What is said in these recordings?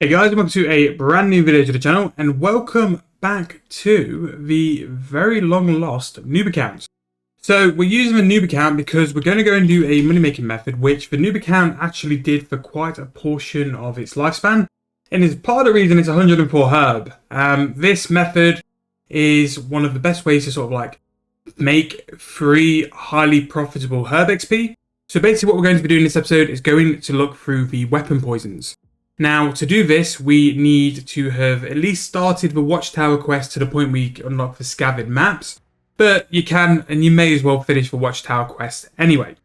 Hey guys, welcome to a brand new video to the channel and welcome back to the very long lost noob account. So we're using the noob account because we're going to go and do a money making method which the noob account actually did for quite a portion of its lifespan, and is part of the reason it's 104 herb. This method is one of the best ways to sort of like make free highly profitable herb XP. So basically what we're going to be doing in this episode is going to look through the weapon poisons. Now, to do this, we need to have at least started the Watchtower quest to the point we unlock the scavered maps, but you can and you may as well finish the Watchtower quest anyway.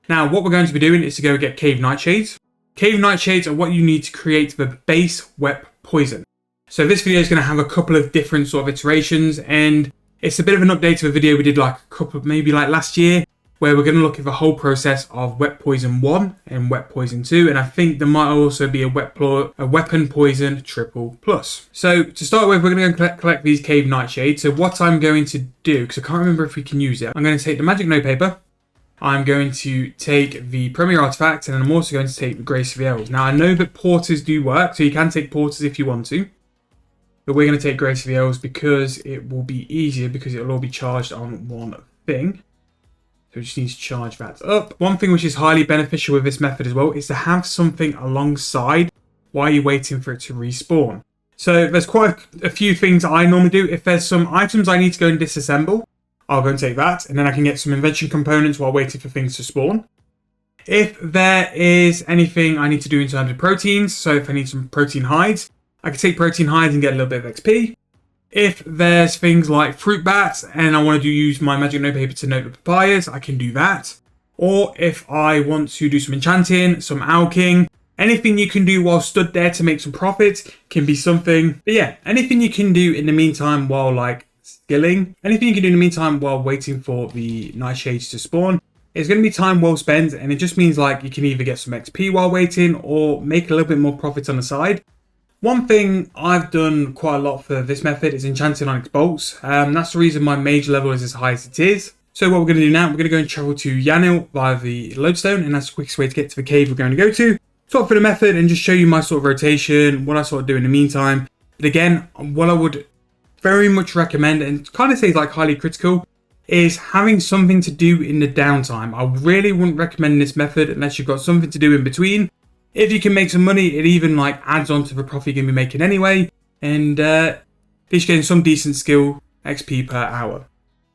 Now, what we're going to be doing is to go get Cave Nightshades. Cave Nightshades are what you need to create the base wep poison. So this video is going to have a couple of different sort of iterations, and it's a bit of an update to a video we did like a couple, maybe like last year, where we're going to look at the whole process of Wep Poison 1 and Wep Poison 2, and I think there might also be a Weapon Poison Triple Plus. So to start with, we're going to go collect these Cave Nightshades. So what I'm going to do, because I can't remember if we can use it, I'm going to take the Magic Notepaper, I'm going to take the Premier Artifact, and I'm also going to take the Grace of the Elves. Now I know that Porters do work, so you can take Porters if you want to, but we're going to take Grace of the Elves because it will be easier, because it will all be charged on one thing. So we just need to charge that up. One thing which is highly beneficial with this method as well is to have something alongside while you're waiting for it to respawn. So there's quite a few things I normally do. If there's some items I need to go and disassemble, I'll go and take that, and then I can get some invention components while waiting for things to spawn. If there is anything I need to do in terms of proteins, so if I need some protein hides, I can take protein hides and get a little bit of XP. If there's things like fruit bats and I want to use my magic notepaper to note the papayas, I can do that. Or if I want to do some enchanting, some alching, anything you can do while stood there to make some profits can be something. But yeah, anything you can do in the meantime while like skilling, anything you can do in the meantime while waiting for the nightshades to spawn, is going to be time well spent, and it just means like you can either get some XP while waiting or make a little bit more profits on the side. One thing I've done quite a lot for this method is enchanting Onyx Bolts. That's the reason my mage level is as high as it is. So what we're going to do now, we're going to go and travel to Yanil via the lodestone, and that's the quickest way to get to the cave we're going to go to. Talk through the method and just show you my sort of rotation, what I sort of do in the meantime. But again, what I would very much recommend, and kind of say is like highly critical, is having something to do in the downtime. I really wouldn't recommend this method unless you've got something to do in between. If you can make some money, it even like adds on to the profit you're going to be making anyway, and at least getting some decent skill XP per hour.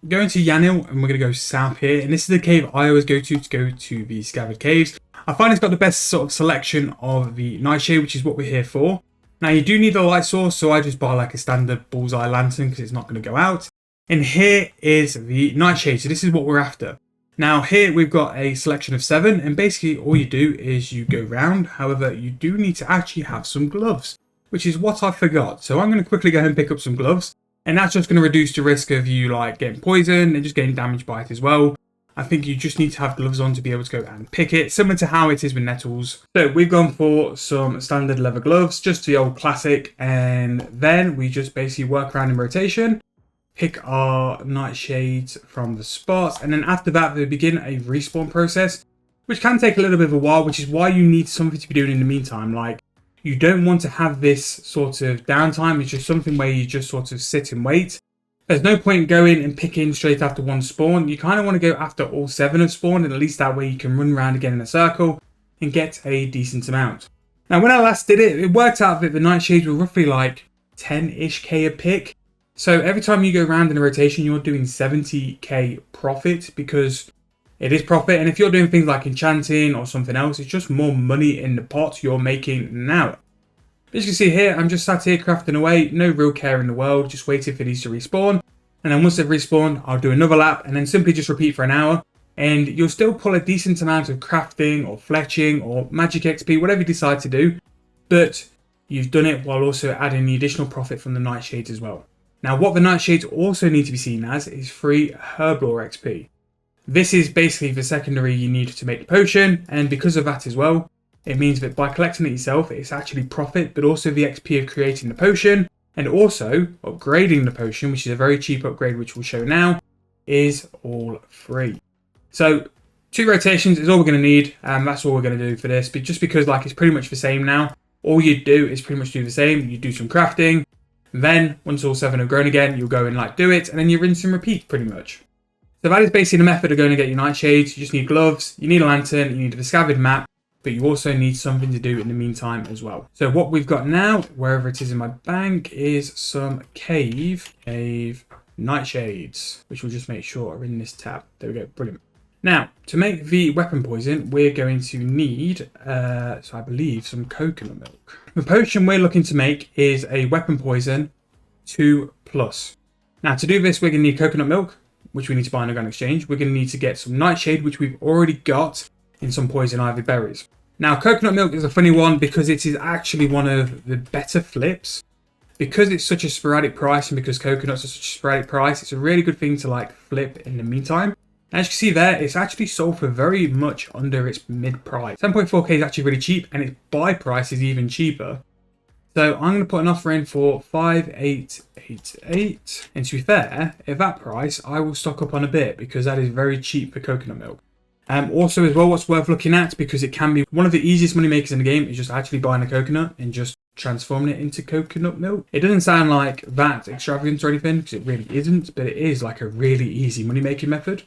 We're going to Yanil, and we're going to go south here, and this is the cave I always go to the scavered caves. I find it's got the best sort of selection of the nightshade, which is what we're here for. Now you do need a light source, so I just buy like a standard bullseye lantern because it's not going to go out. And here is the nightshade, so this is what we're after. Now here we've got a selection of 7, and basically all you do is you go round. However, you do need to actually have some gloves, which is what I forgot. So I'm going to quickly go ahead and pick up some gloves, and that's just going to reduce the risk of you like getting poisoned and just getting damaged by it as well. I think you just need to have gloves on to be able to go and pick it, similar to how it is with nettles. So we've gone for some standard leather gloves, just the old classic, and then we just basically work around in rotation, pick our nightshades from the spots, and then after that they begin a respawn process, which can take a little bit of a while, which is why you need something to be doing in the meantime. Like, you don't want to have this sort of downtime. It's just something where you just sort of sit and wait. There's no point going and picking straight after one spawn. You kind of want to go after all 7 have spawned, and at least that way you can run around again in a circle and get a decent amount. Now when I last did it, it worked out that the nightshades were roughly like 10-ish K a pick. So every time you go around in a rotation, you're doing 70k profit, because it is profit. And if you're doing things like enchanting or something else, it's just more money in the pot you're making an hour. As you can see here, I'm just sat here crafting away, no real care in the world, just waiting for these to respawn. And then once they've respawned, I'll do another lap and then simply just repeat for an hour. And you'll still pull a decent amount of crafting or fletching or magic XP, whatever you decide to do. But you've done it while also adding the additional profit from the nightshades as well. Now what the nightshades also need to be seen as is free Herblore XP. This is basically the secondary you need to make the potion, and because of that as well, it means that by collecting it yourself, it's actually profit, but also the XP of creating the potion, and also upgrading the potion, which is a very cheap upgrade, which we'll show now, is all free. So 2 rotations is all we're going to need, and that's all we're going to do for this, but just because like it's pretty much the same now. all you do is pretty much do the same. You do some crafting, then once all 7 have grown again, you'll go and like do it, and then you rinse and repeat pretty much. So that is basically the method of going to get your nightshades. You just need gloves, you need a lantern, you need a discovered map, but you also need something to do in the meantime as well. So what we've got now, wherever it is in my bank, is some cave nightshades, which we'll just make sure are in this tab. There we go, brilliant. Now, to make the weapon poison, we're going to need, so I believe, some coconut milk. The potion we're looking to make is a weapon poison 2+. Now, to do this, we're going to need coconut milk, which we need to buy on a grand exchange. We're going to need to get some nightshade, which we've already got in some poison ivy berries. Now, coconut milk is a funny one because it is actually one of the better flips. Because it's such a sporadic price and because coconuts are such a sporadic price, it's a really good thing to like flip in the meantime. As you can see there, it's actually sold for very much under its mid price. 7.4k is actually really cheap, and its buy price is even cheaper. So I'm going to put an offer in for 5888. And to be fair, at that price, I will stock up on a bit because that is very cheap for coconut milk. Also as well, what's worth looking at, because it can be one of the easiest money makers in the game, is just actually buying a coconut and just transforming it into coconut milk. It doesn't sound like that extravagant or anything, because it really isn't, but it is like a really easy money making method.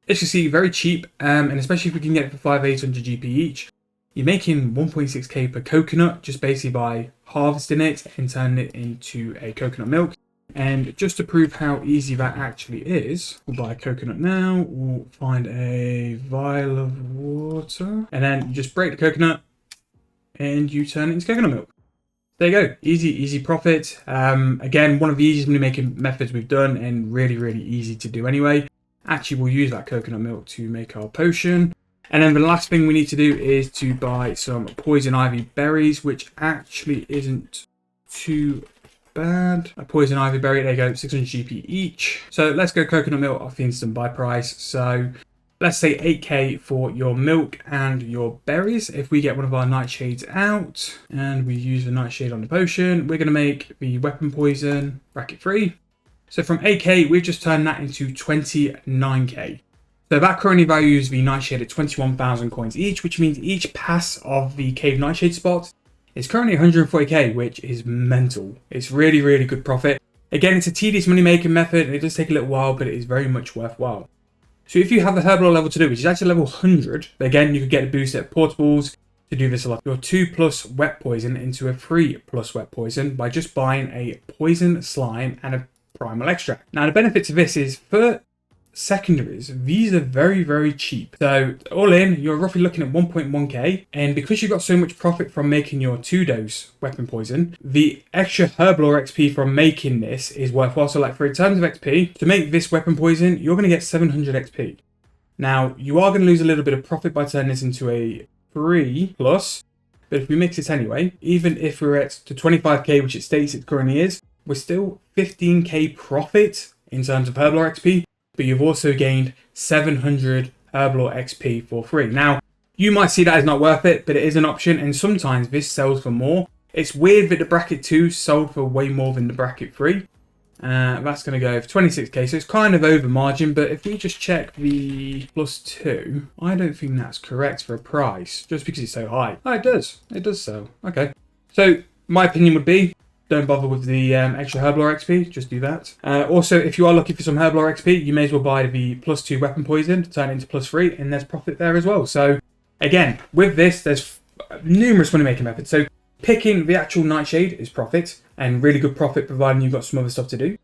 As you see, very cheap, and especially if we can get it for 5,800 GP each, you're making 1.6k per coconut just basically by harvesting it and turning it into a coconut milk. And just to prove how easy that actually is, we'll buy a coconut now, we'll find a vial of water, and then you just break the coconut and you turn it into coconut milk. There you go, easy profit. Again, one of the easiest money making methods we've done, and really easy to do anyway. Actually, we'll use that coconut milk to make our potion. And then the last thing we need to do is to buy some poison ivy berries, which actually isn't too bad. A poison ivy berry, there you go, 600 GP each. So let's go coconut milk off the instant buy price. So let's say 8k for your milk and your berries. If we get one of our nightshades out and we use the nightshade on the potion, we're going to make the weapon poison bracket 3. So from 8k, we've just turned that into 29k. So that currently values the nightshade at 21,000 coins each, which means each pass of the cave nightshade spot is currently 140k, which is mental. It's really good profit. Again, it's a tedious money making method, and it does take a little while, but it is very much worthwhile. So if you have the Herblore level to do, which is actually level 100, again, you could get a boost at portables to do this a lot. Your 2+ wet poison into a 3+ wet poison by just buying a poison slime and a primal extract. Now the benefit to this is for secondaries, these are very cheap. So all in, you're roughly looking at 1.1k, and because you've got so much profit from making your 2-dose weapon poison, the extra Herblore XP from making this is worthwhile. So like for in terms of XP, to make this weapon poison, you're going to get 700 XP. Now you are going to lose a little bit of profit by turning this into a 3+, but if we mix it anyway, even if we're at to 25k, which it states it currently is, we're still 15k profit in terms of Herblore XP, but you've also gained 700 Herblore XP for free. Now, you might see that as not worth it, but it is an option, and sometimes this sells for more. It's weird that the bracket 2 sold for way more than the bracket 3. That's going to go for 26k, so it's kind of over margin, but if we just check the +2, I don't think that's correct for a price, just because it's so high. Oh, it does sell. Okay. So, my opinion would be, don't bother with the extra Herblore XP, just do that. Also, if you are looking for some Herblore XP, you may as well buy the +2 weapon poison to turn it into +3, and there's profit there as well. So, again, with this, there's numerous money making methods. So, picking the actual nightshade is profit, and really good profit providing you've got some other stuff to do.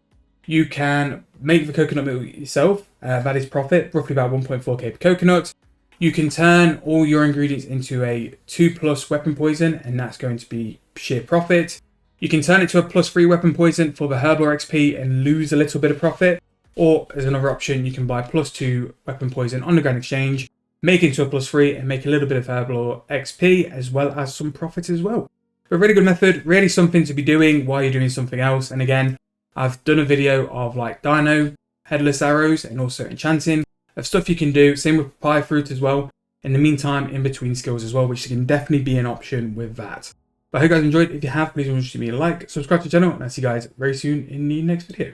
You can make the coconut milk yourself, that is profit, roughly about 1.4k per coconut. You can turn all your ingredients into a 2+ weapon poison, and that's going to be sheer profit. You can turn it to a +3 weapon poison for the Herblore XP and lose a little bit of profit. Or, as another option, you can buy +2 weapon poison on the Grand Exchange, make it to a +3 and make a little bit of Herblore XP as well as some profit as well. But a really good method, really something to be doing while you're doing something else. And again, I've done a video of like dino, headless arrows, and also enchanting, of stuff you can do. Same with papaya fruit as well. In the meantime, in between skills as well, which can definitely be an option with that. But I hope you guys enjoyed. If you have, please remember to give me a like, subscribe to the channel, and I'll see you guys very soon in the next video.